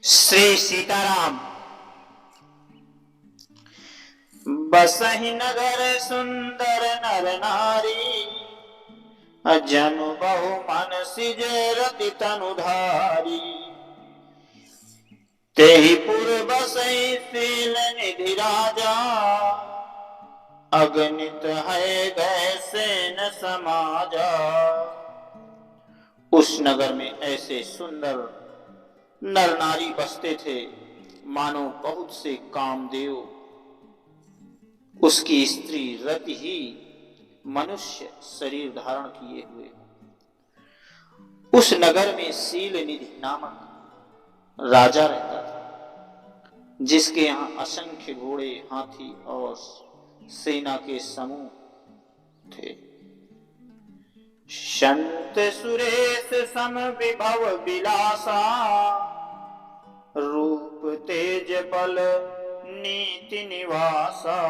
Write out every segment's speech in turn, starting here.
श्री सीताराम। बसहि नगर सुंदर नर नारी, जनु बहु मन सिजे रति तनुधारी। तेहि पुर बसई शील निधि राजा, अगणित है गए सेन समाजा। उस नगर में ऐसे सुंदर नर नारी बसते थे, मानो बहुत से कामदेव उसकी स्त्री रति ही मनुष्य शरीर धारण किए हुए। उस नगर में शील निधि नामक राजा रहता था, जिसके यहाँ असंख्य घोड़े, हाथी और सेना के समूह थे। संत सुरेश सम विभव विलासा, रूप तेज बल नीति निवासा।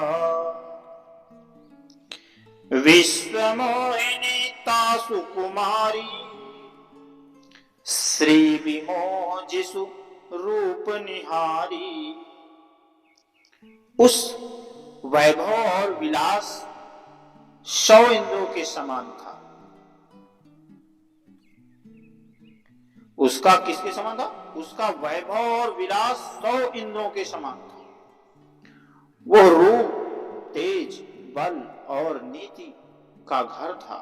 विश्व मोहिनी तासु कुमारी, श्री विमोह जिसु रूप निहारी। उस वैभव और विलास 100 इंद्रों के समान था। उसका किसके समान था? उसका वैभव और विलास 100 इंद्रों के समान था। वो रूप, तेज, बल और नीति का घर था।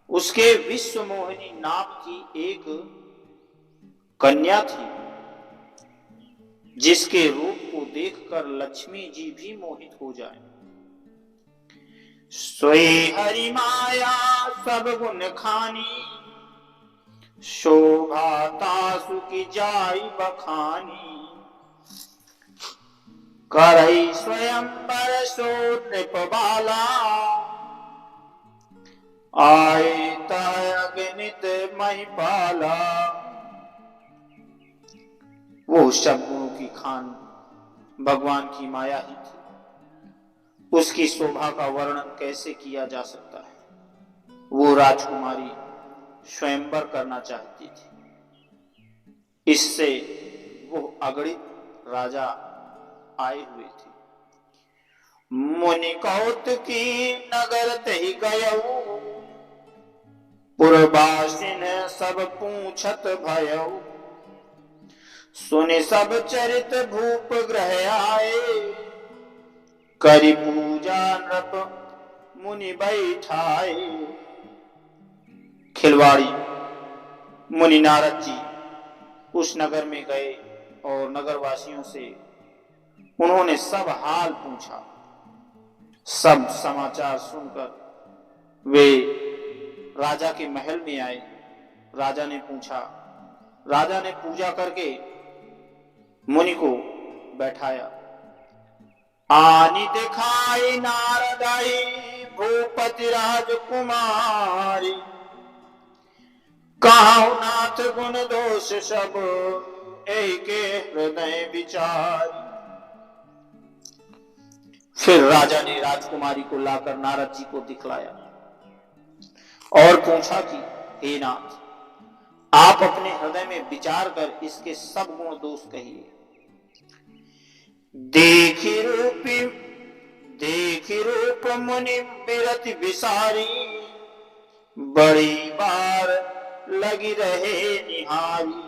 उसके विश्व मोहिनी नाम की एक कन्या थी, जिसके रूप को देखकर लक्ष्मी जी भी मोहित हो जाए। सोई हरि माया सब गुण खानी, शोभा तासु की जाई बखानी। करई स्वयंवर सो नृप बाला, आए तय अगणित महिपाला। वो सब गुणों की खान भगवान की माया ही थी। उसकी शोभा का वर्णन कैसे किया जा सकता है। वो राजकुमारी स्वयंवर करना चाहती थी, इससे वो अगणित राजा आए हुए थे। मुनि कौतुकी नगर तहि गयऊ, पुरबासिन सब पूछत भयऊ। सुनि सब चरित भूप ग्रह आए, करि पूजा नृप मुनि बैठाए। खिलवाड़ी मुनि नारद जी उस नगर में गए और नगरवासियों से उन्होंने सब हाल पूछा। सब समाचार सुनकर वे राजा के महल में आए। राजा ने पूछा, राजा ने पूजा करके मुनि को बैठाया। आनी दिखाई नारदाई भूपति राजकुमारी, कहाऊ नाथ गुण दोष सब एक हृदय विचारी। फिर राजा ने राजकुमारी को लाकर नारद जी को दिखलाया और पूछा कि हे नाथ, आप अपने हृदय में विचार कर इसके सब गुण दोष कहिए। देखी रूप मुनि बिरति विसारी, बड़ी बार लगी रहे निहारी।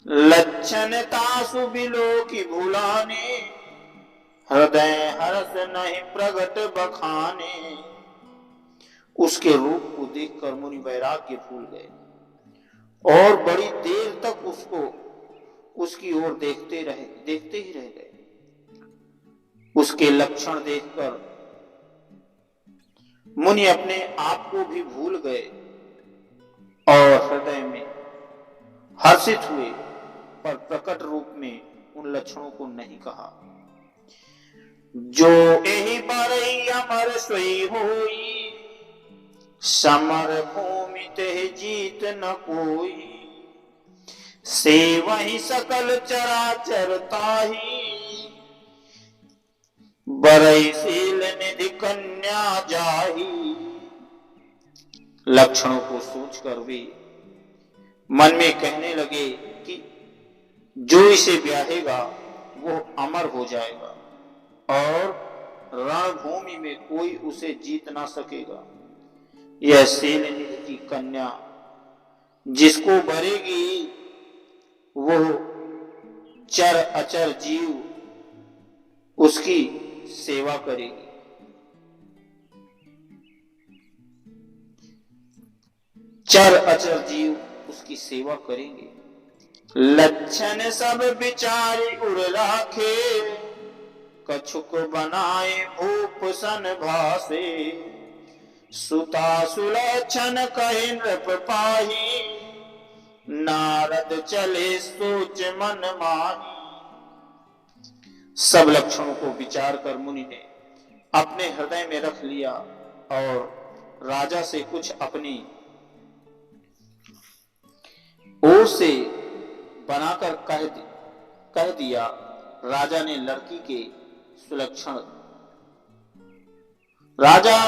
लक्षण तासु बिलो की भुलाने, हृदय हर्ष नहीं प्रगट बखाने। उसके रूप को देखकर मुनि वैराग्य फूल गए और बड़ी देर तक उसकी ओर देखते ही रह गए। उसके लक्षण देखकर मुनि अपने आप को भी भूल गए और हृदय में हर्षित हुए, पर प्रकट रूप में उन लक्षणों को नहीं कहा। जो एहि बरई अमर सोई होई, समर भूमि तेहि जीत न कोई। से वही सकल चराचर ताही, बरई शील निधि कन्या जाही। लक्षणों को सोचकर वे मन में कहने लगे कि जो इसे ब्याहेगा वो अमर हो जाएगा और रणभूमि में कोई उसे जीत ना सकेगा। यह सेलनिधि की कन्या जिसको बरेगी वो चर अचर जीव उसकी सेवा करेगी। चर अचर जीव उसकी सेवा करेंगे। लक्षण सब विचारी उड़ राखे, कछुक बनाए भूप सन भासे। सुता सुलक्षण कहे नृप पाही, नारद चले सोच मन माही। सब लक्षणों को विचार कर मुनि ने अपने हृदय में रख लिया और राजा से कुछ अपनी ओर से बनाकर कह दिया। राजा ने लड़की के सुलक्षण राजा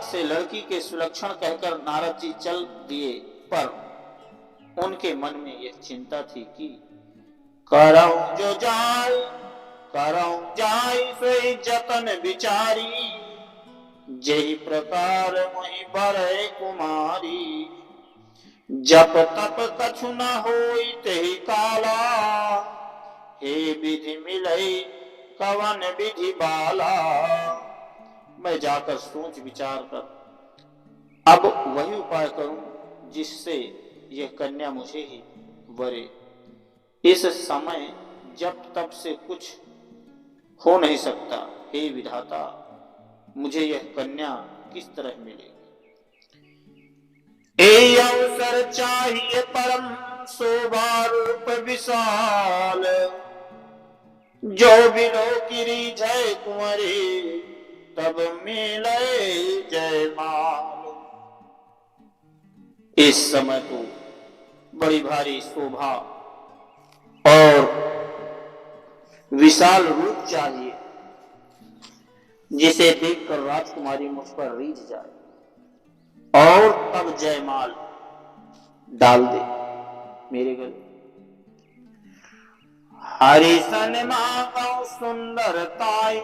से लड़की के सुलक्षण कहकर नारद जी चल दिए, पर उनके मन में यह चिंता थी कि करऊं जो जाय सोई जतन विचारी, जही प्रकार मोहि बरै कुमारी। जप तप कछु न होई तेहि काला, हे विधि मिलै कवन विधि बाला। मैं जाकर सोच विचार कर अब वही उपाय करूं जिससे यह कन्या मुझे ही वरे। इस समय जप तप से कुछ हो नहीं सकता। हे विधाता, मुझे यह कन्या किस तरह मिलेगी? ए अवसर चाहिए परम शोभा रूप विशाल, जो बिलो किरी जय कुंवरी तब मिले जय माल। इस समय तो बड़ी भारी शोभा और विशाल रूप चाहिए जिसे देखकर राजकुमारी मुझ पर रीझ जाए और तब जयमाल डाल दे मेरे गले। हरिसन मांगो सुंदरताई,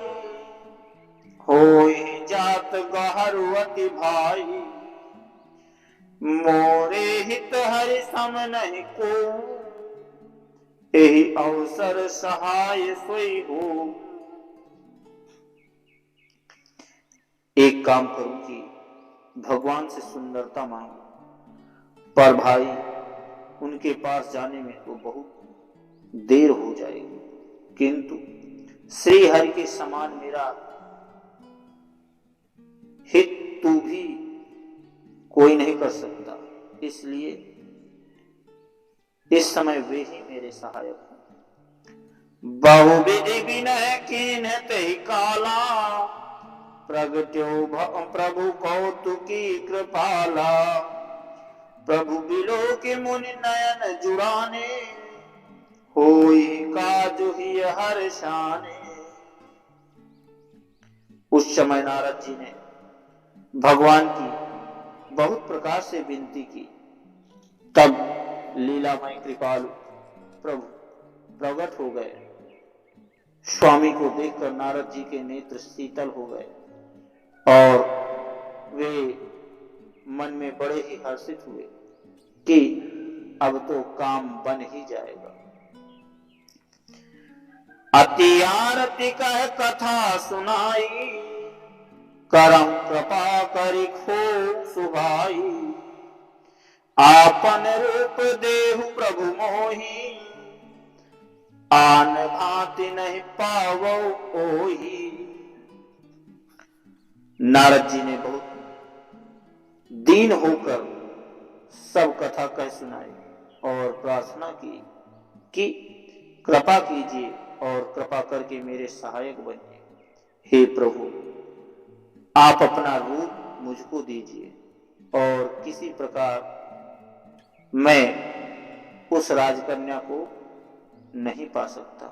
होई जात गहरुअति भाई। मोरे हित हरि सम नहीं को, एहि अवसर सहाय सोई हो। एक काम करूं कि भगवान से सुंदरता मांगू, पर भाई उनके पास जाने में तो बहुत देर हो जाएगी। किंतु श्री हरि के समान मेरा हित तू भी कोई नहीं कर सकता, इसलिए इस समय वे ही मेरे सहायक हैं। बहुविधि विनय कीन्ह तेहि काला, प्रगट्यो प्रभु कौतुकी कृपाला। प्रभु बिलो के मुनि नयन जुड़ाने, होई काजु ही हर शाने। उस समय नारद जी ने भगवान की बहुत प्रकार से विनती की। तब लीलामय कृपालु प्रभु प्रकट हो गए। स्वामी को देखकर नारद जी के नेत्र शीतल हो गए और वे मन में बड़े ही हर्षित हुए कि अब तो काम बन ही जाएगा। अति आरती कह कथा सुनाई, करम कृपा करि खो सुभाई। आपन रूप देहु प्रभु मोहि, आन भांति नहीं पावो ओहि। नारद जी ने बहुत दीन होकर सब कथा कह सुनाई और प्रार्थना की कि कृपा कीजिए और कृपा करके मेरे सहायक बनिए। हे प्रभु, आप अपना रूप मुझको दीजिए और किसी प्रकार मैं उस राजकन्या को नहीं पा सकता।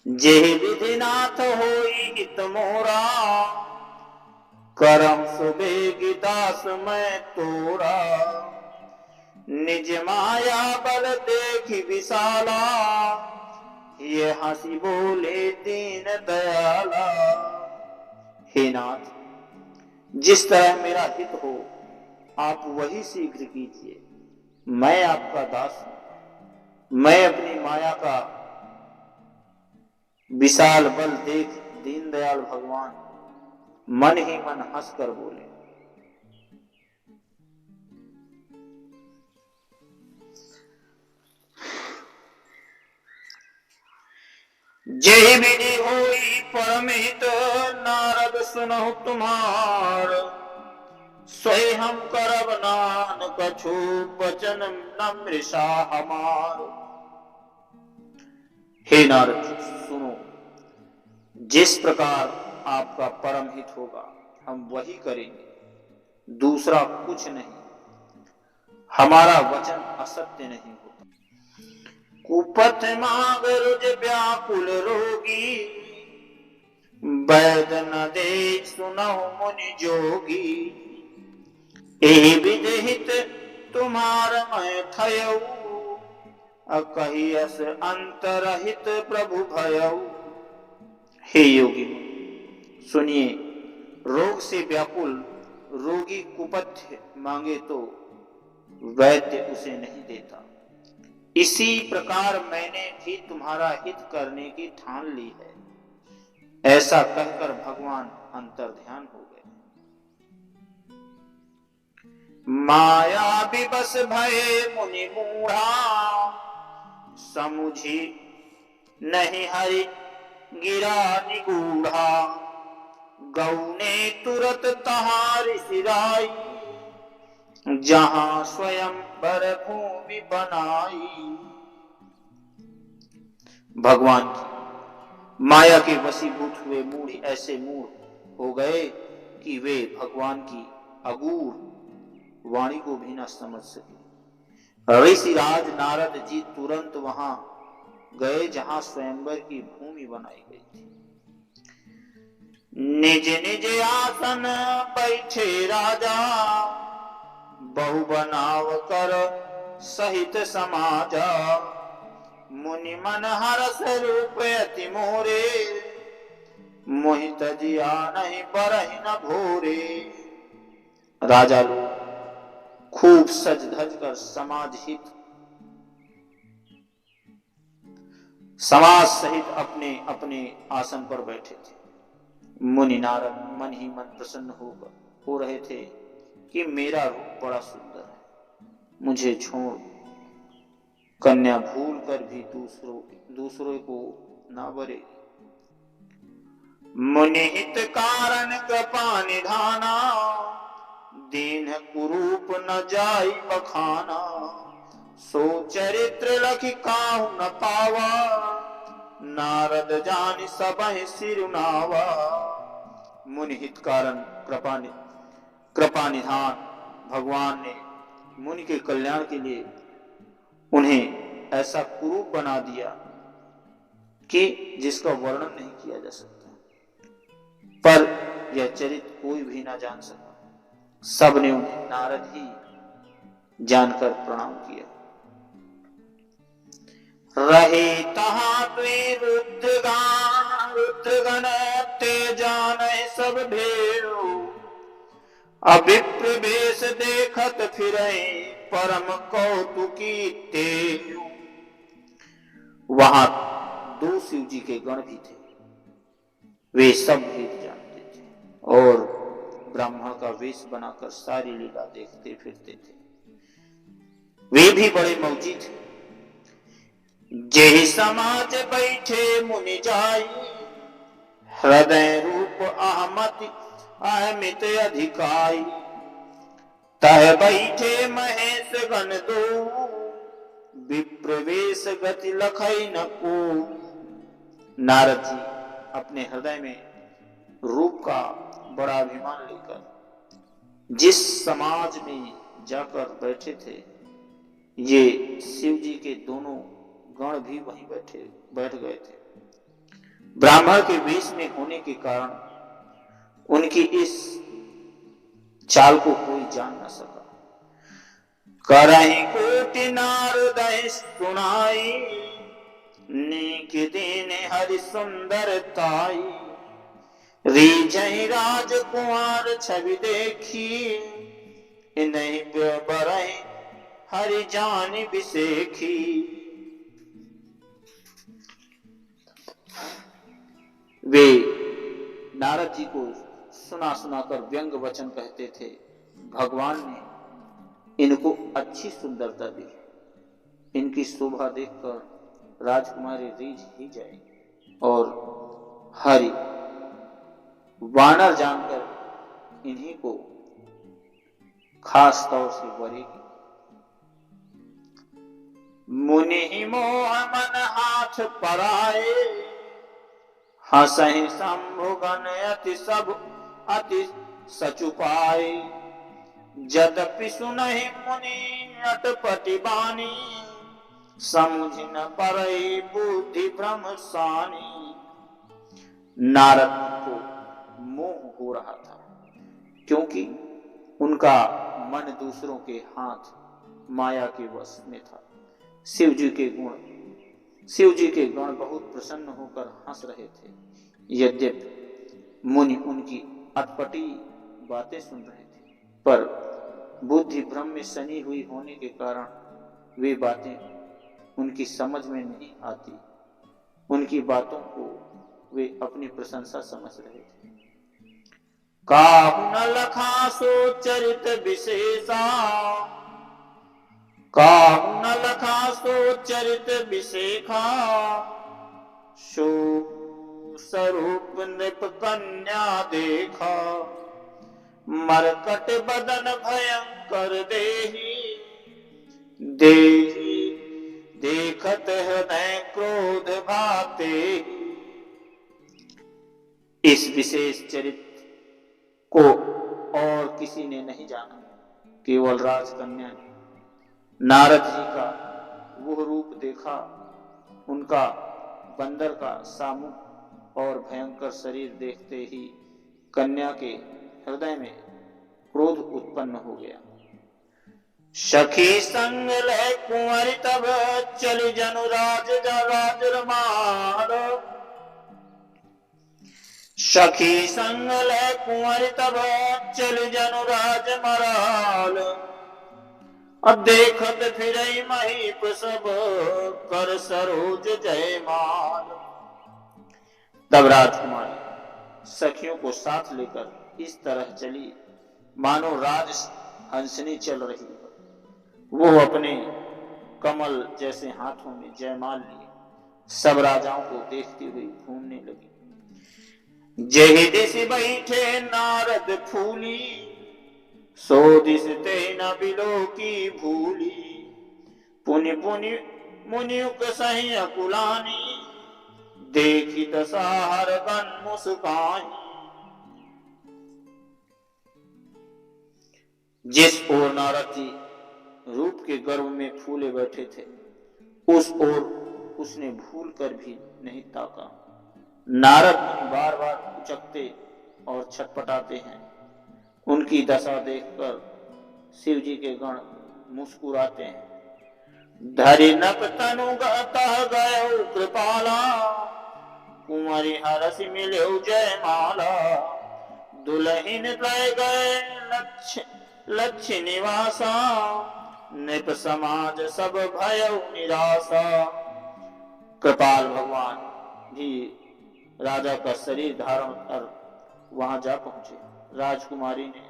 जेहि विधिनाथ होई हित मोरा, करम सुबेगी दास मैं तोरा। निज माया बल देखी विशाला, ये हंसी बोले दीन दयाला। हे नाथ, जिस तरह मेरा हित हो आप वही शीघ्र कीजिए। मैं आपका दास हूं। मैं अपनी माया का विशाल बल देख दीनदयाल भगवान मन ही मन हंसकर बोले। जय विधि होई परमित नारद सुनहु तुम्हार, सोई हम करब नान कछु वचन नमृषा हमार। हे नारद सुनो, जिस प्रकार आपका परम हित होगा हम वही करेंगे, दूसरा कुछ नहीं। हमारा वचन असत्य नहीं होता। कुपथ मांग रुज व्याकुल रोगी, वैद न दे सुनहु मुनि जोगी। एहि विधि तुम्हार मैं थयऊ, अकहियस अंतरहित प्रभु भयऊ। हे योगी सुनिए, रोग से व्याकुल रोगी कुपथ्य मांगे तो वैद्य उसे नहीं देता। इसी प्रकार मैंने भी तुम्हारा हित करने की ठान ली है। ऐसा कहकर भगवान अंतर्ध्यान हो गए। माया विवश भये मुनि मूढ़ा, समुझी नहीं हरि गिरा निगूढ़ा। गौ ने तुरत तहारी सिराई, जहां स्वयं बर भूमि बनाई। भगवान की माया के वशीभूत हुए मूढ़ ऐसे मूढ़ हो गए कि वे भगवान की अगूढ़ वाणी को भी न समझ सके। ऋषिराज नारद जी तुरंत वहां गए जहां स्वयंवर की भूमि बनाई गई थी। निज निज आसन बैठे राजा, बहु बनाव कर सहित समाजा। मुनि मन हरस रूप अति मोरे, मोहित जिया नहीं बरहि न भोरे। राजा लोग खूब सज धज कर समाज सहित अपने अपने आसन पर बैठे थे। मुनि नारद मन ही मन प्रसन्न हो रहे थे कि मेरा रूप बड़ा सुंदर है, मुझे छोड़ कन्या भूल कर भी दूसरों को ना बरे। मुनि हित कारण कृपा निधाना, दीन कुरूप न जाई बखाना। सो चरित्र लखि काहू न पावा, नारद जानि सबहि सिरुनावा। मुनि हित कारण कृपा निधान भगवान ने मुनि के कल्याण के लिए उन्हें ऐसा कुरूप बना दिया कि जिसका वर्णन नहीं किया जा सकता। पर यह चरित्र कोई भी ना जान सका। सबने उन्हें नारद ही जानकर प्रणाम किया। रहे तहां रुद्रगण ते जाने सब भेड़ो। अभिप्र वेश देखत फिरे परम कौतुकी तेऊ। वहां दो शिव जी के गण भी थे। वे सब भेद जानते थे और ब्राह्मण का वेश बनाकर सारी लीला देखते फिरते थे। वे भी बड़े मौजी थे। जेहि समाज बैठे मुनि जाई, हृदय रूप अहमित अधिकाई। तह बैठे महेश गण दो, विप्रवेश गति लखई न को। नारद जी अपने हृदय में रूप का बड़ा अभिमान लेकर जिस समाज में जाकर बैठे थे, ये शिव जी के दोनों गण भी वहीं बैठ गए थे। ब्राह्मण के वेश में होने के कारण उनकी इस चाल को कोई जान न सका। करहि कोटि नारद सुनाई, नीक दीन हरि सुंदरताई। रीझहि राजकुमार छवि देखी, इन्हीं बरहि हरि जान बिसेखी। वे नारद जी को सुना सुनाकर व्यंग वचन कहते थे। भगवान ने इनको अच्छी सुंदरता दी, इनकी शोभा देखकर राजकुमारी रीझ ही जाएगी और हरि वानर जानकर इन्हीं को खास तौर से वरेगी। मुनि ही मोह मन हाथ पराए, हंसहि शंभु गण अति सब अति सचुपाए। यद्यपि सुनहि मुनि अटपटी बानी, समझ न परई बुद्धि भ्रम सानी। नारद को मोह हो रहा था, क्योंकि उनका मन दूसरों के हाथ माया के वश में था। शिव जी के गण बहुत प्रसन्न होकर हंस रहे थे। यद्यपि मुनि उनकी अटपटी बातें सुन रहे थे, पर बुद्धि भ्रम में सनी हुई होने के कारण वे बातें उनकी समझ में नहीं आती। उनकी बातों को वे अपनी प्रशंसा समझ रहे थे। काहु न लखा सो चरित विशेषा, काहु न लखा सो चरित विशेखा। सो स्वरूप नृप कन्या देखा, मरकट बदन भयंकर देही। देही देखत हृदय क्रोध भाते। इस विशेष चरित्र को और किसी ने नहीं जाना, केवल राजकन्या ने। नारद जी का वो रूप देखा, उनका बंदर का सामुख और भयंकर शरीर देखते ही कन्या के हृदय में क्रोध उत्पन्न हो गया। सखी संग लय कुंवर तब चल जनु राज रमार। सखी संग लय कुंवर तब चल जनु राज मराल। अब देखत फिरई महीप सब कर सरोज जयमाल। तब राजकुमारी सखियों को साथ लेकर इस तरह चली मानो राज हंसनी चल रही है। वो अपने कमल जैसे हाथों में जयमाल लिए सब राजाओं को देखती हुई घूमने लगी। जहि दिस बैठे नारद फूली, सो दिस ते न बिलो की भूली। पुनि पुनि मुनियुक सही अकुलानी, देखी दसाहर गण मुस्काई। जिस ओर नारद जी रूप के गर्व में फूले बैठे थे, उस ओर उसने भूल कर भी नहीं ताका। नारद मुनि बार बार उचकते और छटपटाते हैं। उनकी दशा देखकर शिव जी के गण मुस्कुराते हैं। धरि नक तनु गतः गयो कृपाला, कुंवरी हरसि मिल्यो जयमाला। दुलहिन लय गए लक्ष्य निवासा, नृप समाज सब भयउ निराशा। कृपाल भगवान भी राजा का शरीर धारण कर वहां जा पहुंचे। राजकुमारी ने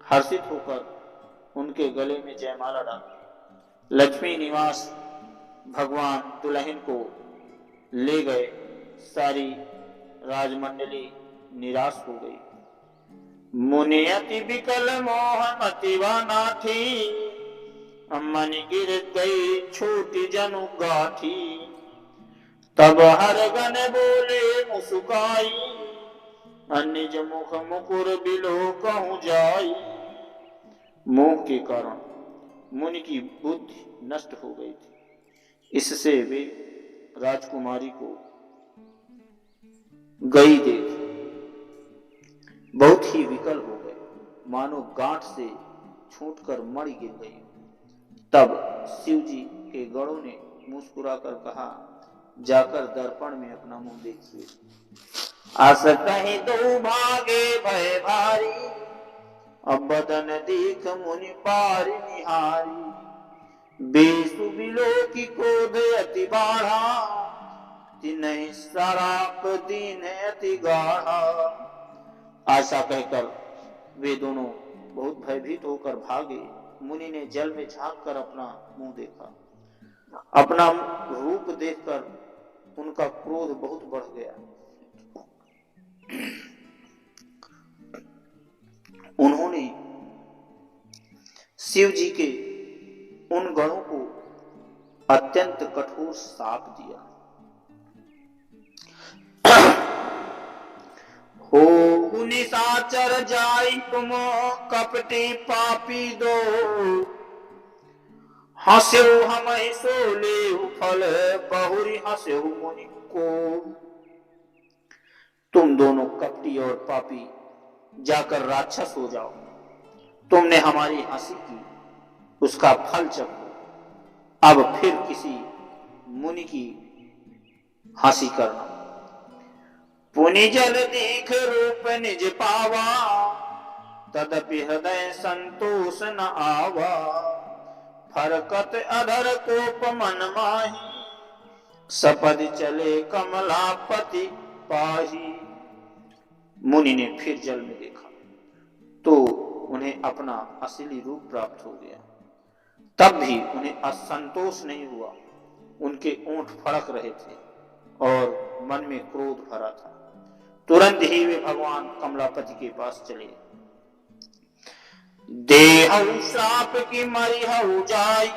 हर्षित होकर उनके गले में जयमाला डाली। लक्ष्मी निवास भगवान दुल्हन को ले गए। सारी राजमंडली निराश हो गई। मुनि अति विकल मोह मतिवा नाठी, मन गिर गई छोटी जनु गाठी। तब हर गण बोले मुस्काई, निज मुख मुकुर बिलो कहूं जाई। मोह के कारण मुनि की बुद्धि नष्ट हो गई थी, इससे वे राजकुमारी को गई देख बहुत ही विकल हो गए, मानो गांठ से छूटकर मणि गिर गई। तब शिव जी के गणों ने मुस्कुराकर कहा, जाकर दर्पण में अपना मुंह देखिए। अस कहीं दो भागे भय भारी, अब बदन देख मुनि पार निहारी। बेसु बिलो की क्रोध अति बाढ़ा, तिन्हि सराप दीन अति गाढ़ा। आशा कहकर वे दोनों बहुत भयभीत होकर भागे। मुनि ने जल में झांक कर अपना मुंह देखा। अपना रूप देखकर उनका क्रोध बहुत बढ़ गया। उन्होंने शिव जी के उन गणों को अत्यंत कठोर शाप दिया। हो निशाचर जाई तुम कपटी पापी दो, हंस्यु हम सो लेहु फल बहुरी हंस्यु मुनि को। तुम दोनों कपटी और पापी जाकर राक्षस हो जाओ। तुमने हमारी हंसी की, उसका फल चखो। अब फिर किसी मुनि की हंसी करना। पुनि जल देख रूप निज पावा, तदपि हृदय संतोष न आवा। फरकत अधर कोप मन माही, सपद चले कमलापति पाही। मुनि ने फिर जल में देखा तो उन्हें अपना असली रूप प्राप्त हो गया। तब भी उन्हें असंतोष नहीं हुआ। उनके ओंठ फड़क रहे थे और मन में क्रोध भरा था। तुरंत ही वे भगवान कमलापति के पास चले। देहु श्राप की मरिहु जाई,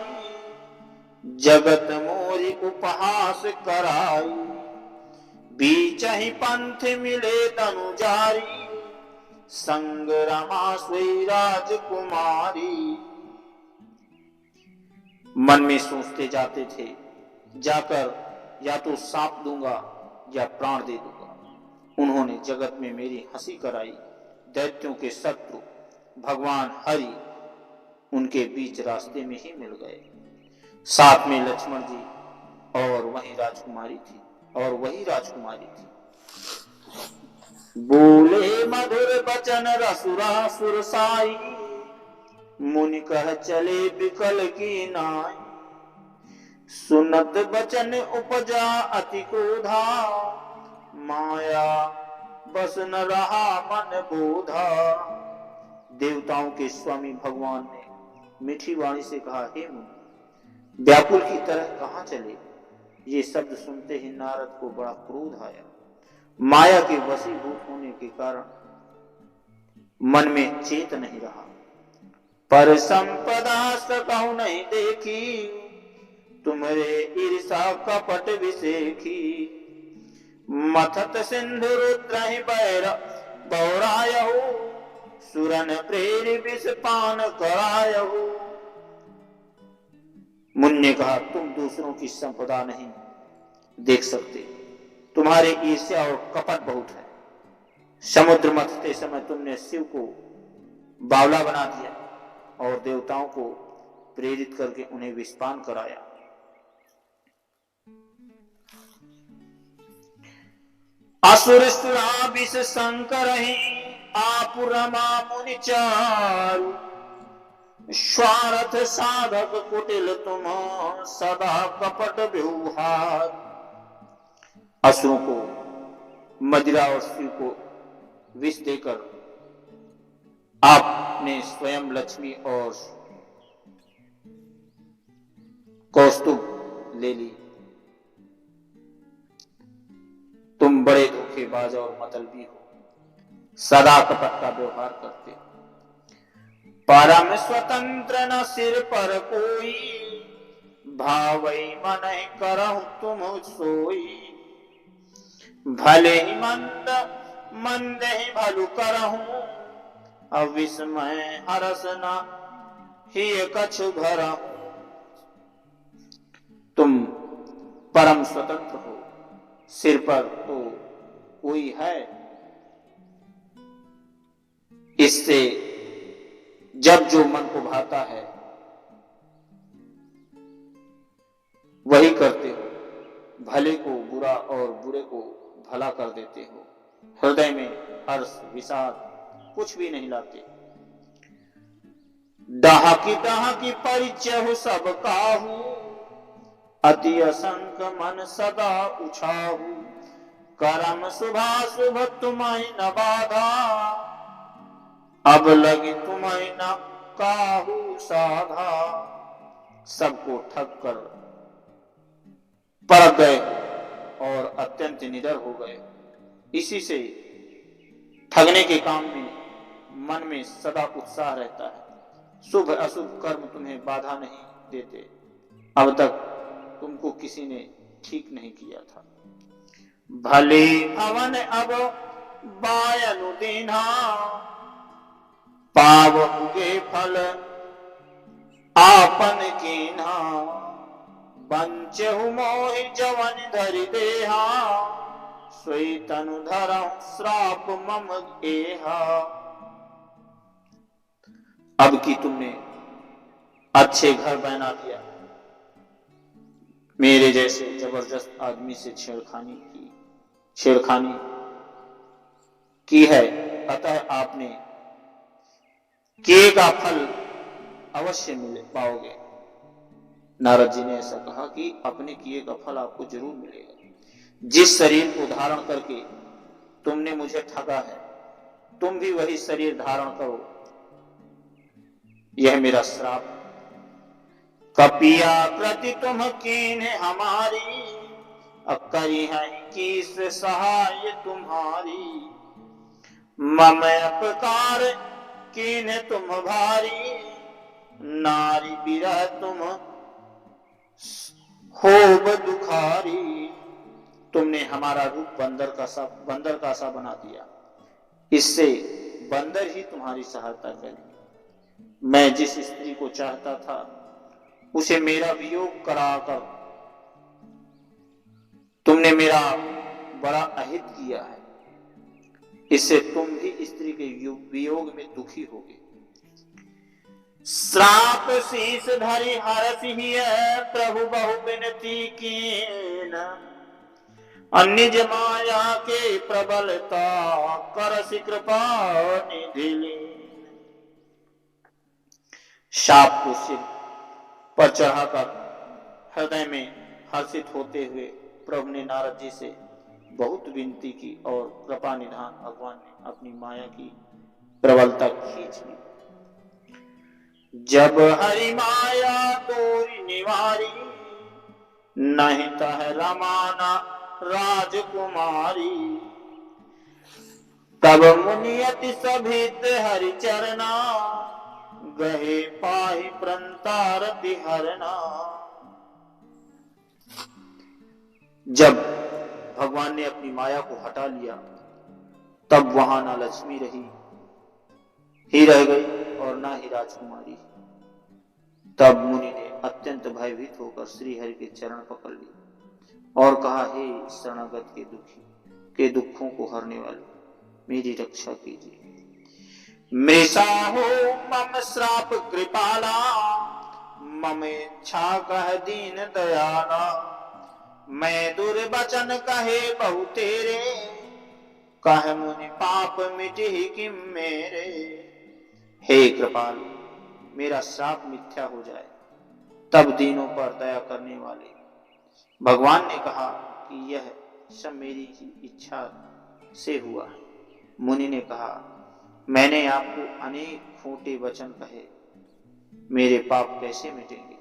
जगत मोरी उपहास कराई। बीच ही पंथ मिले तनुजारी, संग रमा सोई राजकुमारी। मन में सोचते जाते थे, जाकर या तो सांप दूंगा या प्राण दे दूंगा। उन्होंने जगत में मेरी हंसी कराई। दैत्यों के शत्रु भगवान हरि उनके बीच रास्ते में ही मिल गए। साथ में लक्ष्मण जी और वही राजकुमारी थी। बोले मधुर बचन रसुरा सुरसाई, मुनि कह चले बिकल की नाई। सुनत बचन उपजा अति क्रोधा, माया बस न रहा मन बोधा। देवताओं के स्वामी भगवान ने मीठी वाणी से कहा, हे मुनि, व्याकुल की तरह कहां चले। ये शब्द सुनते ही नारद को बड़ा क्रोध आया। माया के वशीभूत होने के कारण मन में चेत नहीं रहा। पर संपदा सकहु नहीं देखी, तुम्हारे ईर्षा कपट विसेखी। मथत सिंधु रुद्र बैर बौरायहु, सुरन प्रेरि विष पान करायहु। मुनि ने कहा, तुम दूसरों की संपदा नहीं देख सकते, तुम्हारे ईर्ष्या और कपट बहुत है। समुद्र मथते समय तुमने शिव को बावला बना दिया और देवताओं को प्रेरित करके उन्हें विषपान कराया। असुर सुरा विष शंकर ही, आप रमा मुनि चारु। स्वार्थ साधक कुटिल तुम, सदा कपट व्यवहार। असुरों को मदिरा और शिव को विष देकर आपने स्वयं लक्ष्मी और कौस्तुभ ले ली। तुम बड़े धोखेबाज और मतलबी हो, सदा कपट का व्यवहार करते हो। परम स्वतंत्र न सिर पर कोई, भावई मन करहु तुम सोई। भले ही मंद मंद ही भलु करहु, अविस्मय हरस न ही कछु भरहु। तुम परम स्वतंत्र हो, सिर पर तो कोई है, इससे जब जो मन को भाता है वही करते हो, भले को बुरा और बुरे को भला कर देते हो, हृदय में हर्ष विषाद कुछ भी नहीं लाते। डहाकी परिचय हो सब काहू, अति असंक मन सदा उछाहू, करम शुभाशुभ तुम्हें न बाधा, अब लगी तुम्हें न काहू साधा। सबको ठग कर परख गए और अत्यंत निडर हो गए। इसी से ठगने के काम में मन में सदा उत्साह रहता है। शुभ अशुभ कर्म तुम्हें बाधा नहीं देते। अब तक तुमको किसी ने ठीक नहीं किया था। भले अवन अब बायनु दीना, पावहुगे फल आपन कीन्हा, बंचहु मोहि जवन धरि देहा, सोई तनु धरहु श्राप मम एहा। अब की तुमने अच्छे घर बना दिया, मेरे जैसे जबरदस्त आदमी से छेड़खानी की है, अतः आपने किए का फल अवश्य मिले पाओगे। नारद जी ने ऐसा कहा कि अपने किए का फल आपको जरूर मिलेगा। जिस शरीर को धारण करके तुमने मुझे ठगा है, तुम भी वही शरीर धारण करो, यह मेरा श्राप। कपिया प्रति तुम कीन हमारी, अकरी है किस सहाय तुम्हारी, मम अपकार कीन तुम भारी, नारी बिरह तुम होब दुखारी। तुमने हमारा रूप बंदर का सा बना दिया, इससे बंदर ही तुम्हारी सहायता करेंगे। मैं जिस स्त्री को चाहता था उसे मेरा वियोग कराकर तुमने मेरा बड़ा अहित किया है, इससे तुम भी स्त्री के वियोग में दुखी होगे। श्राप शीस धरि हरसि है, प्रभु बहु विनती कीन, निज माया के प्रबलता करसि कृपा निधि लीन। शाप को सिर पर चढ़ाकर हृदय में हर्षित होते हुए प्रभु ने नारद जी से बहुत विनती की और कृपा निधान भगवान ने अपनी माया की प्रबलता खींच ली। जब हरि माया तोरी निवारी, नहीं तह रमाना राजकुमारी, तब मुनियति सभित हरि चरना, गहे पाहि प्रंतारति हरना। जब भगवान ने अपनी माया को हटा लिया, तब वहां ना लक्ष्मी ही रह गई और ना ही राजकुमारी। तब मुनि ने अत्यंत भयभीत होकर श्री हरि के चरण पकड़ लिए और कहा, हे शरणागत के दुखों को हरने वाले, मेरी रक्षा कीजिए। मृषा हो मम श्राप कृपाला, मम इच्छा कह दीन दयाला, मैं दुर्वचन कहे बहु तेरे, कह मुनि पाप मिटहि किम मेरे। हे कृपाल, मेरा श्राप मिथ्या हो जाए, तब दीनों पर दया करने वाले। भगवान ने कहा कि यह सब मेरी ही इच्छा से हुआ है। मुनि ने कहा, मैंने आपको अनेक खोटे वचन कहे, मेरे पाप कैसे मिटेंगे।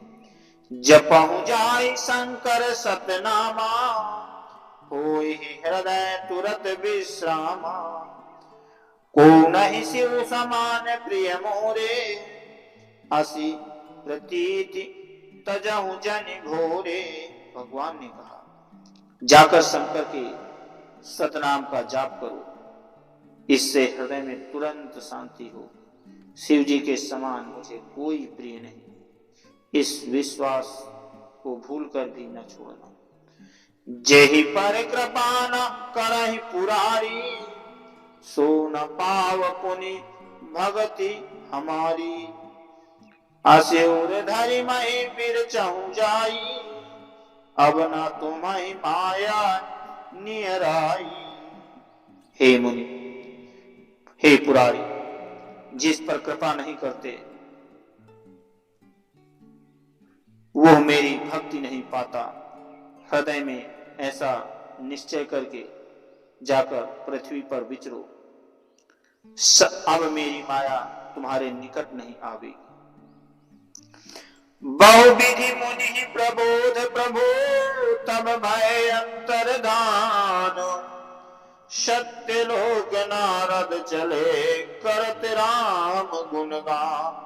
जपहु जाय शंकर सतनामा, होय हृदय तुरत विश्रामा, को नहीं शिव समान प्रिय मोरे, असी प्रतीति तजहु जन घोरे। भगवान ने कहा, जाकर शंकर के सतनाम का जाप करो, इससे हृदय में तुरंत शांति हो। शिव जी के समान मुझे कोई प्रिय नहीं, इस विश्वास को भूलकर भी न छोड़ना। जेहि पर कृपा न करहि पुरारी, सो न पाव पुनि भगति हमारी। अस्योर धरि महि बिरचहु जाई, अब ना तुम्हें माया नियराई। हे मुनि, हे पुरारी, जिस पर कृपा नहीं करते वो मेरी भक्ति नहीं पाता। हृदय में ऐसा निश्चय करके जाकर पृथ्वी पर विचरो। अब मेरी माया तुम्हारे निकट नहीं आवेगी। बहुविधि मुनि प्रबोध प्रभु, तब भय अंतर्धान। सत्य लोक नारद चले, करत राम गुणगान।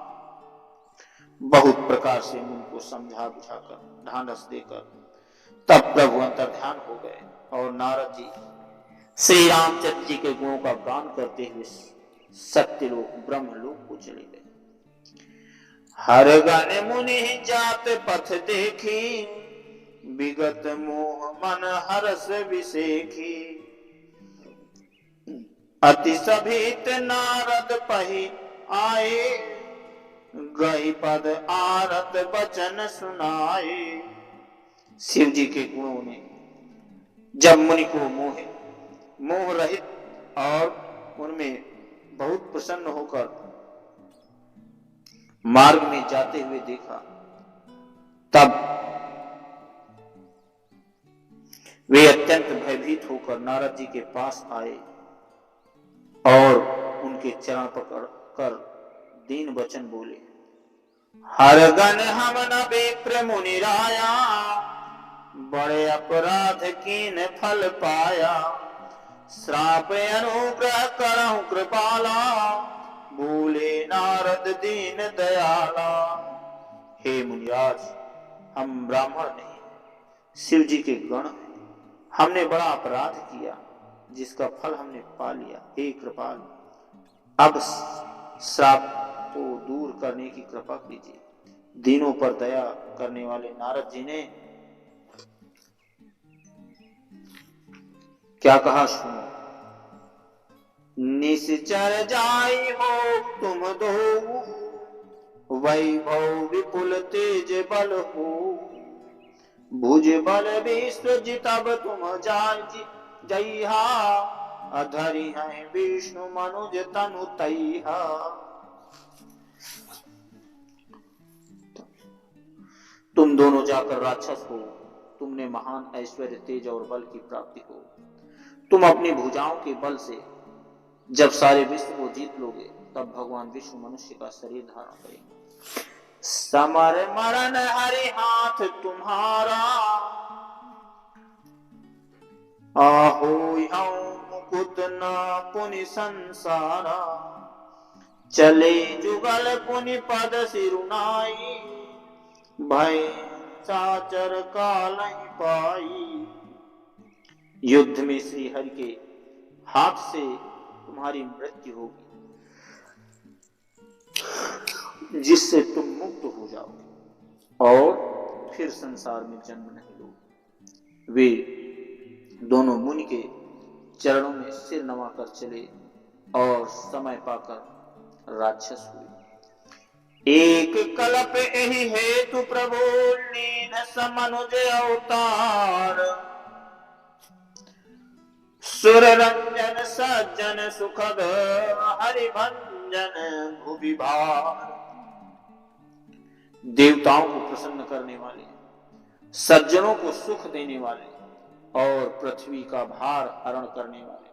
बहुत प्रकार से मुनि को समझा बुझाकर ढांढस देकर तब प्रभु अंतर्ध्यान हो गए और नारद जी श्री रामचंद्र जी के गुणों का गान करते हुए सत्यलोक ब्रह्मलोक को चले गए। हर गण मुनि जात पथ देखी, विगत मोह मन हरस विसेखी। अति सभीत नारद पहि आए, गई पद आरत बचन सुनाए। शिव जी के गुणों ने जब मुनि को मोह रहित और उनमें बहुत प्रसन्न होकर मार्ग में जाते हुए देखा, तब वे अत्यंत भयभीत होकर नारद जी के पास आए और उनके चरण पकड़ कर दीन वचन बोले। हर गण हम न विप्र मुनि राया, बड़े अपराध कीन फल पाया। श्राप अनुग्रह करहु कृपाला, बोले नारद दीन दयाला। हे मुनिराज, हम ब्राह्मण नहीं, शिव जी के गण हैं। हमने बड़ा अपराध किया जिसका फल हमने पा लिया। हे कृपाल, अब श्राप को दूर करने की कृपा कीजिए। दीनों पर दया करने वाले नारद जी ने क्या कहा सुनो। निश्चर जाई हो तुम दो, वैभव विपुल तेज बल हो। भुज बल विश्व जितब तुम जइहा, अधरि हैं विष्णु मनुज तनु तैहा। तुम दोनों जाकर राक्षस हो, तुमने महान ऐश्वर्य तेज और बल की प्राप्ति हो। तुम अपनी भुजाओं के बल से जब सारे विश्व को जीत लोगे, तब भगवान विष्णु मनुष्य का शरीर धारण करेंगे। समर मरण हरि हाथ तुम्हारा, आहोई हम मुकुट न पुनि संसारा। चले जुगल पुनि पद सिरुनाई, भय साचर काल नहीं पाई। युद्ध में श्री हरि के हाथ से तुम्हारी मृत्यु होगी, जिससे तुम मुक्त हो जाओ और फिर संसार में जन्म नहीं लो। वे दोनों मुनि के चरणों में सिर नवाकर चले और समय पाकर राक्षस हुए। एक कल्प यही हेतु प्रभु लीन समनुज अवतार। सुर रंजन सज्जन सुखद हरि भंजन भुवि भार। देवताओं को प्रसन्न करने वाले, सज्जनों को सुख देने वाले और पृथ्वी का भार हरण करने वाले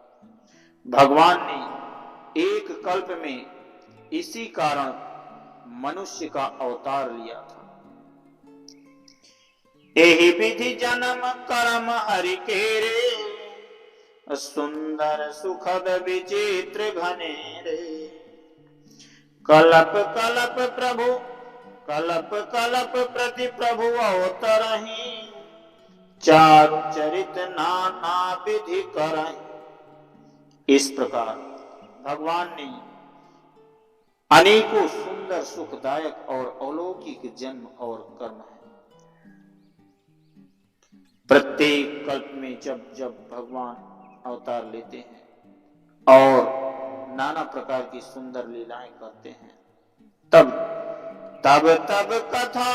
भगवान ने एक कल्प में इसी कारण मनुष्य का अवतार लिया था। एहि विधि जन्म कर्म हरि केरे, सुंदर सुखद विचित्र घनेरे। कलप कलप प्रभु कलप कलप प्रति प्रभु अवतरहि, चारु चरित नाना विधि करहि। इस प्रकार भगवान ने अनेकों सुंदर सुखदायक और अलौकिक जन्म और कर्म है। प्रत्येक कल्प में जब जब भगवान अवतार लेते हैं और नाना प्रकार की सुंदर लीलाएं करते हैं, तब तब कथा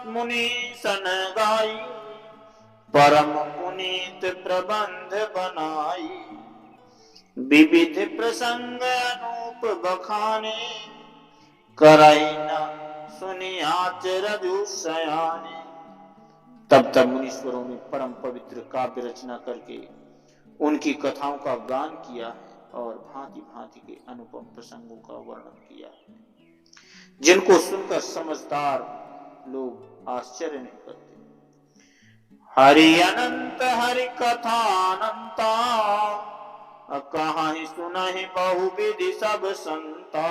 मुनि सन गाई। परम पुनीत प्रबंध बनाई, विविध प्रसंग अनूप बखाने, करई न सुनियाच रजु सयाने। तब तब मुनीश्वरों ने परम पवित्र काव्य रचना करके उनकी कथाओं का गान किया है और भांति भांति के अनुपम प्रसंगों का वर्णन किया है, जिनको सुनकर समझदार लोग आश्चर्य नहीं करते। हरि अनंत हरि कथा अनंता, कहां सुनहि बहुविधि सब संता।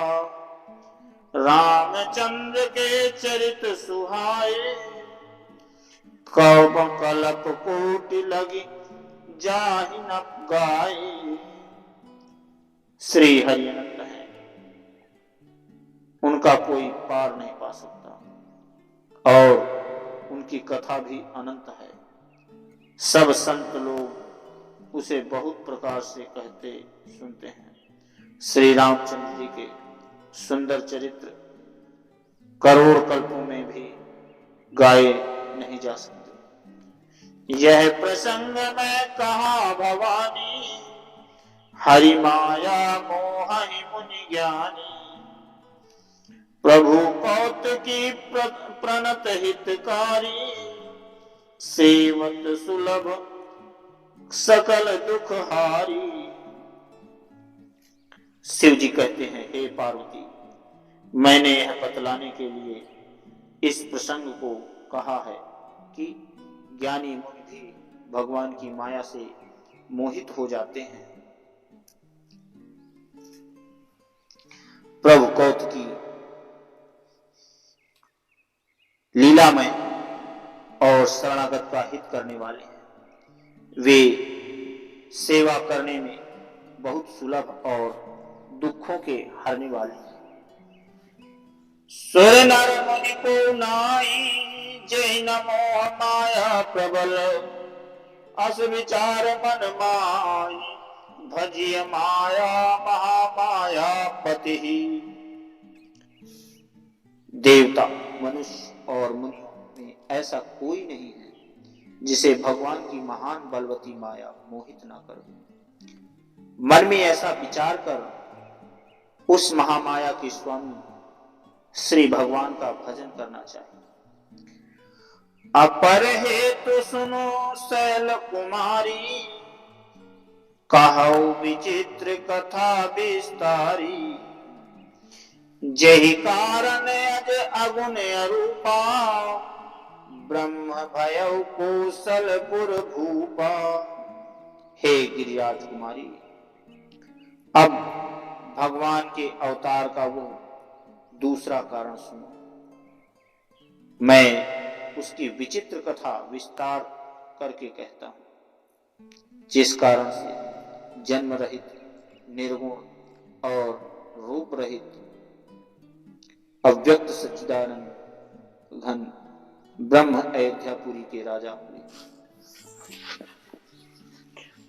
रामचंद्र के चरित सुहाए, कौप कल्प कोटि लगी जाहि न गाए। श्री हरि अनंत है, उनका कोई पार नहीं पा सकता और उनकी कथा भी अनंत है। सब संत लोग उसे बहुत प्रकार से कहते सुनते हैं। श्री रामचंद्र जी के सुंदर चरित्र करोड़ कल्पों में भी गाए नहीं जा सकते। यह प्रसंग मैं कहा भवानी, हरि माया मोहि मुनि ज्ञानी। प्रभु कौतुकी प्रणत हितकारी, सेवत सुलभ सकल दुख हारी। शिव जी कहते हैं, हे पार्वती, मैंने यह बतलाने के लिए इस प्रसंग को कहा है कि ज्ञानी मुनि भी भगवान की माया से मोहित हो जाते हैं। प्रभु कौतुकी लीलामय और शरणागत का हित करने वाले हैं। वे सेवा करने में बहुत सुलभ और दुखों के हरने वाले हैं। सुर नर मुनि को नाई, जय न मोह माया प्रबल। अस विचार मन माई, भजिय माया महामाया पति। देवता, मनुष्य और मुनियों में ऐसा कोई नहीं है जिसे भगवान की महान बलवती माया मोहित ना करे। मन में ऐसा विचार कर उस महामाया के स्वामी श्री भगवान का भजन करना चाहिए। अपर हेतु सुनो शैल कुमारी, कहौ विचित्र कथा विस्तारी। जहि कारण अज अगुण अरूपा, ब्रह्म भयउ कौशलपुर भूपा। हे गिरिराज कुमारी, अब भगवान के अवतार का वो दूसरा कारण सुनो। मैं उसकी विचित्र कथा विस्तार करके कहता हूं, जिस कारण से जन्म रहित, निर्गुण और रूप रहित अव्यक्त सच्चिदानंद घन ब्रह्म अयोध्यापुरी के राजा हुए।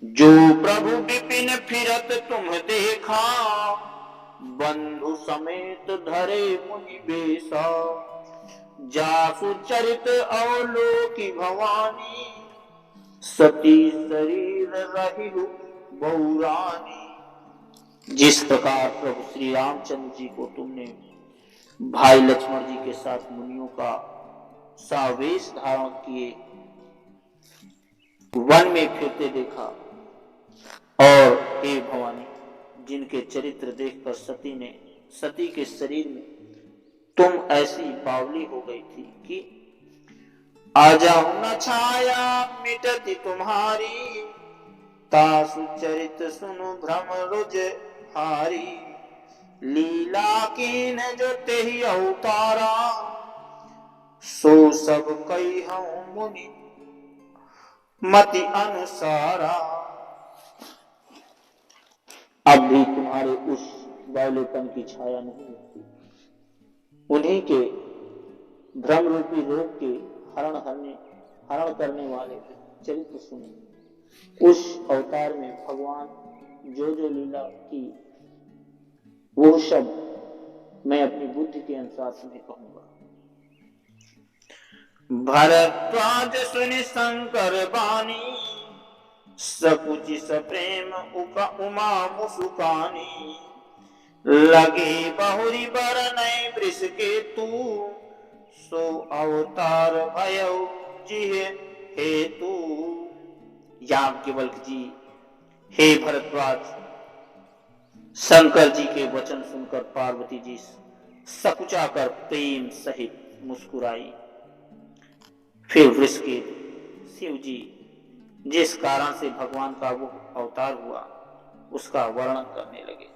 जो प्रभु विपिन फिरत तुम देखा, बंधु समेत धरे मुनि बेसा। जासु चरित अवलोकी भवानी, सती शरीर रहिहु बहुरानी। जिस प्रकार प्रभु श्री रामचंद्र जी को तुमने भाई लक्ष्मण जी के साथ मुनियों का सावेश धारण किए वन में फिरते देखा, और हे भवानी, जिनके चरित्र देखकर सती के शरीर में तुम ऐसी बावली हो गई थी कि आजाऊ न छाया मिटती तुम्हारी। तासु चरित सुनु भ्रम रुज हारी। लीला कीन जो तेहि अवतारा, सो सब कई हूं मुनि मति अनुसारा। अब भी तुम्हारे उस बावलेपन की छाया नहीं मिलती। उन्हीं के भ्रम रूपी रोग के हरण करने वाले चरित्र सुने। उस अवतार में भगवान जो जो लीला की, वो सब मैं अपनी बुद्धि के अनुसार तुम्हें कहूंगा। भरद्वाज सुनि शंकर बानी, सकुचि सप्रेम उमा मुसुकानी। लगे बहुरी बरनय वृष के तू, सो अवतार भयउ जिह हेतु। याज्ञवल्क्य जी, हे भरद्वाज, शंकर जी के वचन सुनकर पार्वती जी सकुचा कर प्रेम सहित मुस्कुराई। फिर वृषकेतु शिव जी जिस कारण से भगवान का वो अवतार हुआ उसका वर्णन करने लगे।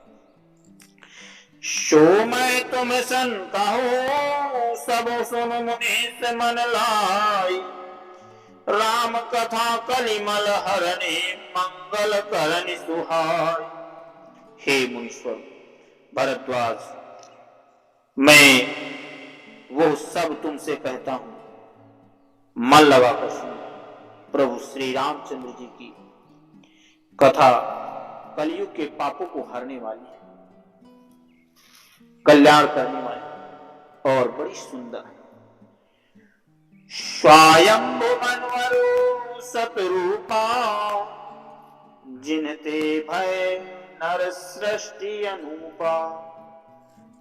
सो मैं तुम सन कहो, सब सुन मुनीष मन लाई। राम कथा कलिमल हरने, मंगल करनि सुहाई। हे मुनीश्वर भरद्वाज, मैं वो सब तुमसे कहता हूं, मन लगाकर सुनो। प्रभु श्री रामचंद्र जी की कथा कलयुग के पापों को हरने वाली है, कल्याण करने वाली और बड़ी सुंदर है। स्वयंभु मनवरु सतरूपा, जिनते भय नर सृष्टि अनूपा।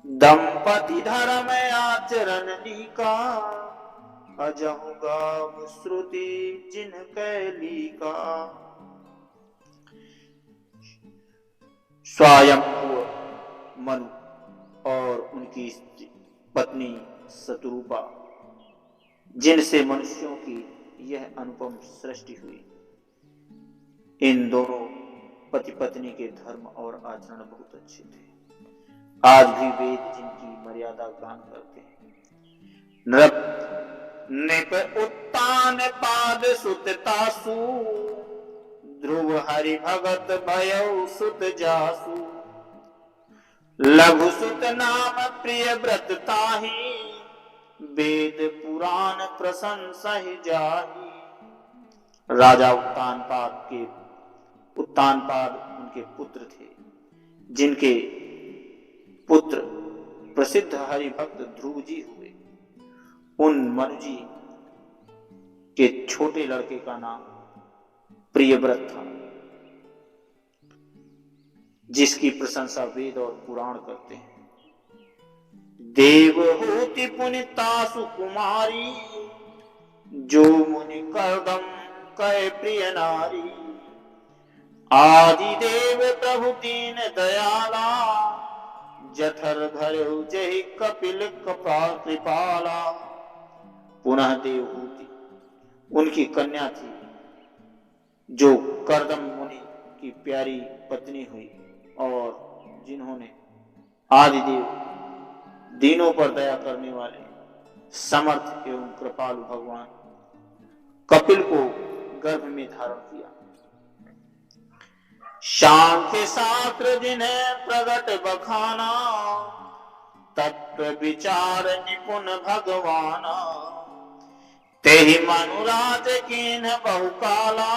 दंपति धर्म आचरण लीका, अजहु गाव श्रुति जिन कैलिका। स्वयंभु मनु और उनकी पत्नी शतरूपा, जिनसे मनुष्यों की यह अनुपम सृष्टि हुई। इन दोनों पति पत्नी के धर्म और आचरण बहुत अच्छे थे। आज भी वेद जिनकी मर्यादा गान करते हैं। नृप उत्तान पाद सुत तासु, ध्रुव हरि भगत भयउ सुत जासु। लघु सुत नाम प्रिय व्रत ताहि, वेद पुराण प्रशंसा जाहि। राजा उत्तानपाद उनके पुत्र थे, जिनके पुत्र प्रसिद्ध हरिभक्त ध्रुव जी हुए। उन मनु जी के छोटे लड़के का नाम प्रियव्रत था, जिसकी प्रशंसा वेद और पुराण करते हैं। देवहूति पुनिता सुकुमारी, जो मुनि करदम कै प्रिय नारी। आदि देव प्रभु दीन दयाला, जठर धरऊ जहि कपिल कृपाला। पुनः देवहूति उनकी कन्या थी, जो करदम मुनि की प्यारी पत्नी हुई, और जिन्होंने आदिदेव दीनों पर दया करने वाले समर्थ एवं कृपालु भगवान कपिल को गर्भ में धारण किया। सांख्य शास्त्र जिन्हें प्रगट बखाना, तत्व विचार निपुण भगवाना। तेहि मनुराज कीन बहुकाला,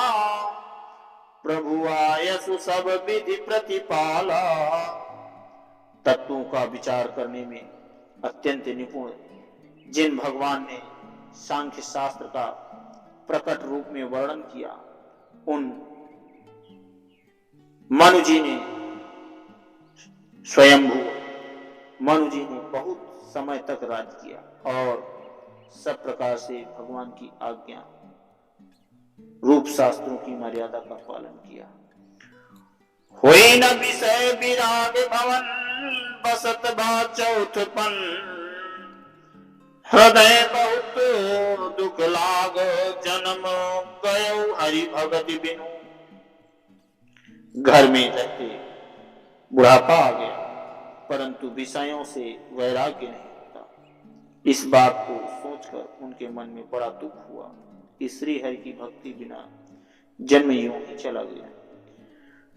प्रभु आयसु सब विधि प्रतिपाला। तत्वों का विचार करने में अत्यंत निपुण जिन भगवान ने सांख्य शास्त्र का प्रकट रूप में वर्णन किया, उन मनु जी ने, स्वयंभू मनु जी ने बहुत समय तक राज किया और सब प्रकार से भगवान की आज्ञा रूप शास्त्रों की मर्यादा का पालन किया। हुई न विषय विराग भवन, बसत बा चौथपन। हृदय बहुत दुख लाग, जन्म गयो हरि भगति बिनु। घर में रहते बुढ़ापा आ गया, परंतु विषयों से वैराग्य नहीं होता। इस बात को सोचकर उनके मन में बड़ा दुख हुआ कि श्री हरि की भक्ति बिना जन्म यूं ही चला गया।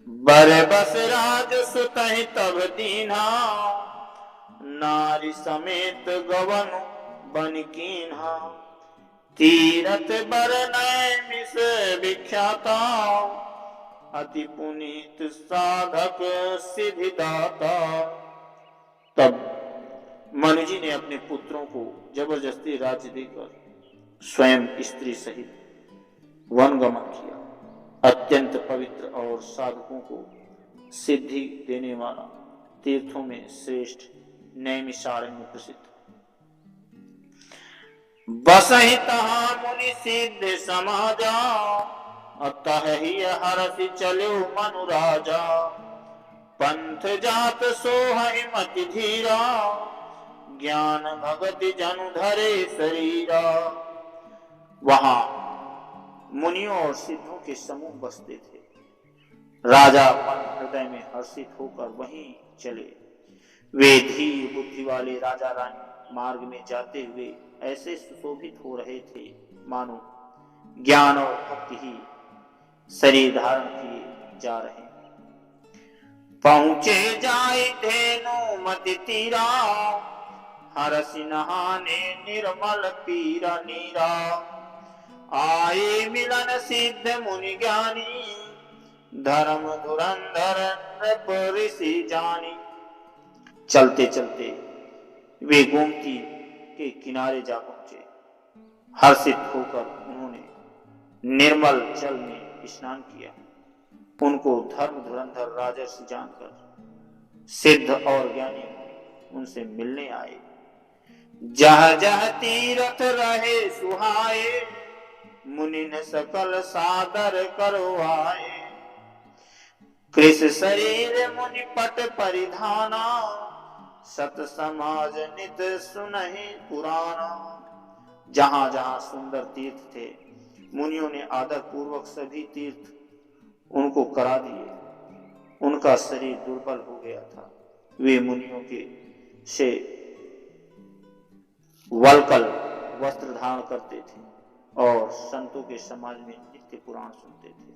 बरबस राज सुतहि तब दीन्हा, नारी समेत गवन बन कीन्हा। तीरथ बरनय मिस विख्याता, अति पुनीत साधक सिद्धिदाता। तब मनु जी ने अपने पुत्रों को जबरदस्ती राज्य देकर स्वयं स्त्री सहित वन गमन किया। अत्यंत पवित्र और साधकों को सिद्धि देने वाला, तीर्थों में श्रेष्ठ नैमिषारण्य प्रसिद्ध। बसहि तहां मुनि सिद्ध समाजा, अतः ही हरसि चलो मनु राजा। पंथ जात सोहहि मति धीरा, ज्ञान भगति जनु धरे शरीरा। वहां मुनियों और सिद्धों के समूह बसते थे। राजा मन हृदय में हर्षित होकर वहीं चले। वे धीर बुद्धि वाले राजा रानी मार्ग में जाते हुए ऐसे सुशोभित हो रहे थे मानो ज्ञान और भक्ति ही शरीर धारण किए जा रहे। पहुंचे जाए धेनु मति तीरा, हरसि नहाने निर्मल पीरा नीरा। आए मिलन सिद्ध मुनि ज्ञानी, धर्म धुरंधर नृप ऋषि जानी। चलते चलते वे गोमती के किनारे जा पहुंचे। हर्षित होकर उन्होंने निर्मल जल में स्नान किया। उनको धर्म धुरंधर राजर्षि जानकर सिद्ध और ज्ञानी उनसे मिलने आए। जह जह तीरथ रहे सुहाए, मुनिन सकल सादर करवाए। कृष शरीर मुनि पट परिधाना, सत समाज नित सुनहि पुराना। जहां जहां सुंदर तीर्थ थे, मुनियों ने आदर पूर्वक सभी तीर्थ उनको करा दिए। उनका शरीर दुर्बल हो गया था। वे मुनियों के से वलकल वस्त्र धारण करते थे और संतों के समाज में नित्य पुराण सुनते थे।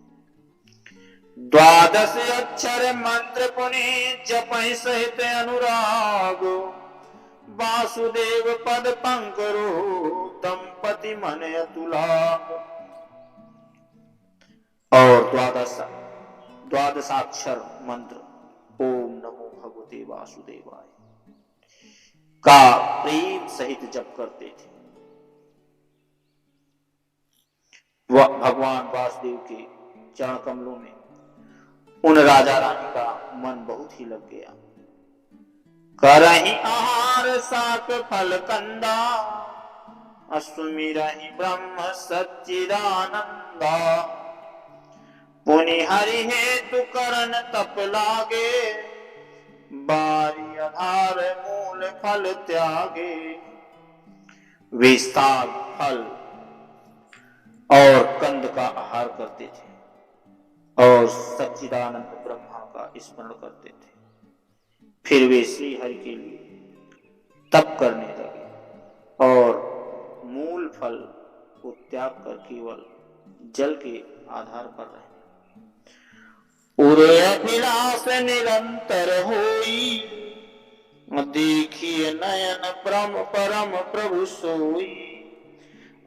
द्वादश अक्षर मंत्र पुनि जपहि सहित अनुराग, वासुदेव पद पंकरो दंपति मन अतुलाग। और द्वादशाक्षर मंत्र ओम नमो भगवते वासुदेवाय का प्रेम सहित जप करते थे। वह भगवान वासुदेव के चरण कमलों में उन राजा रानी का मन बहुत ही लग गया। करहि आहार साक फल कंदा, असुमिरहि ब्रह्म सच्चिदानंदा। पुनि हरि हेतु करन तप लागे, बारी आधार मूल फल त्यागे। वे साग फल और कंद का आहार करते थे और सच्चिदानंद ब्रह्मा का स्मरण करते थे। फिर वे श्री हरि के लिए तप करने लगे और मूल फल को त्याग कर केवल जल के आधार पर रहे। उदय अभिलाष निरंतर होई, देखिए नयन परम प्रभु सोई।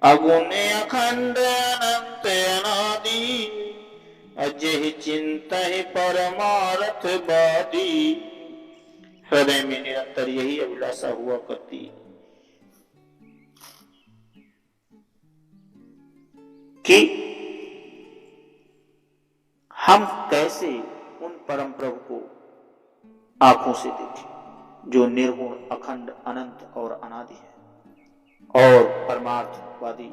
अगुण अखंड अनंत अनादि, अजहि चिंतहि परमार्थ वादी। हृदय में निरंतर यही अभिलाषा हुआ करती कि हम कैसे उन परम प्रभु को आंखों से देखें जो निर्गुण अखंड अनंत और अनादि है और परमार्थवादी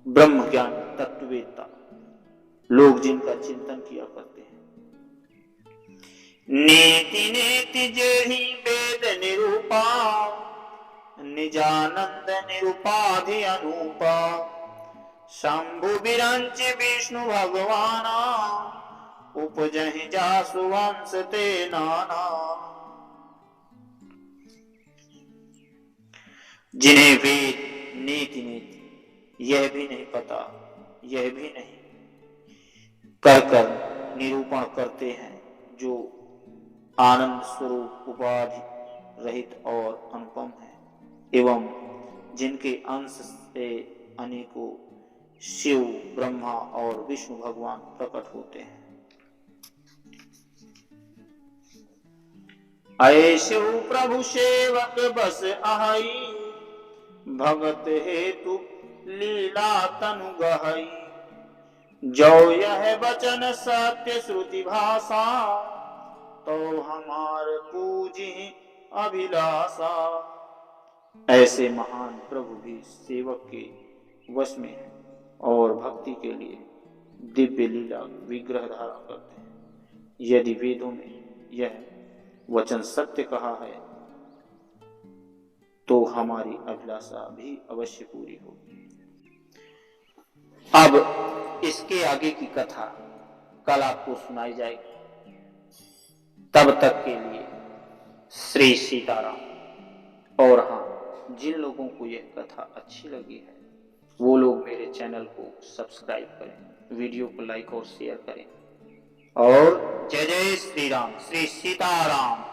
ब्रह्म ज्ञान तत्ववेत्ता लोग जिनका चिंतन किया करते हैं। नीति नीति जेहि वेद निरूपा, निजानंद निरूपाधि अनूपा। शंभु विरंच विष्णु भगवाना, उपजहि जासु वंश ते नाना। जिन्हें वेद नीति नीति यह भी नहीं पता, यह भी नहीं कहकर निरूपण करते हैं, जो आनंद स्वरूप उपाधि रहित और अनुपम है, एवं जिनके अंश से अनेकों शिव ब्रह्मा और विष्णु भगवान प्रकट होते हैं। ऐसे प्रभु सेवक बस आई, भगत हेतु लीला तनु गहई। जो यह वचन सत्य श्रुति भाषा, तो हमार पूजी अभिलाषा। ऐसे महान प्रभु भी सेवक के वश में है और भक्ति के लिए दिव्य लीला विग्रह धारण करते हैं। यदि वेदों में यह वचन सत्य कहा है तो हमारी अभिलाषा भी अवश्य पूरी होगी। अब इसके आगे की कथा कल आपको सुनाई जाएगी। तब तक के लिए श्री सीताराम। और हाँ, जिन लोगों को यह कथा अच्छी लगी है वो लोग मेरे चैनल को सब्सक्राइब करें, वीडियो को लाइक और शेयर करें। और जय जय श्री राम, श्री सीताराम।